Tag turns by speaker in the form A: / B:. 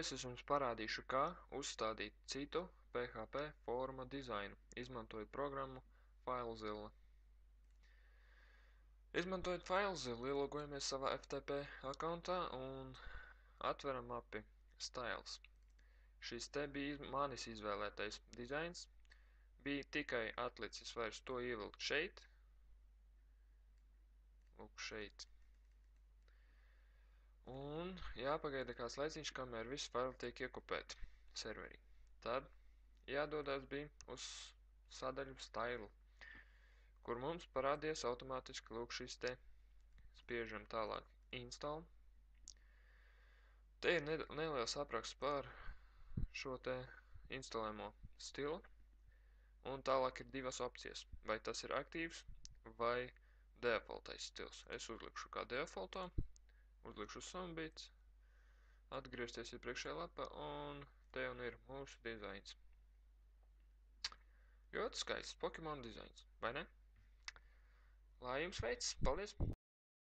A: Šoreiz es jums parādīšu, kā uzstādīt citu PHP forma dizainu, izmantojot programmu FileZilla. Izmantojot FileZilla, ielogojamies savā FTP akauntā un atveram mapi Styles. Šis te bija manis izvēlētais dizains. Bija tikai atlicis vairs to ievilkt šeit. Lūk, šeit. Un jāpagaida kāds laiciņš, kamēr viss faili tiek iekopēti serverī. Tad jādodās bija uz sadaļu Style, kur mums parādījās automātiski lūk šis te. Spiežam tālāk Install. Te ir neliels apraksts par šo te instalēmo stilu. Un tālāk ir divas opcijas, vai tas ir aktīvs vai defaultais stils. Es uzlikšu kā defaultā, uzlikšu Sumbits, atgriezties iepriekšējā lapa, un te jau ir mūsu dizains. Ļoti skaists Pokemon dizains, vai ne? Lai jums veids, paldies!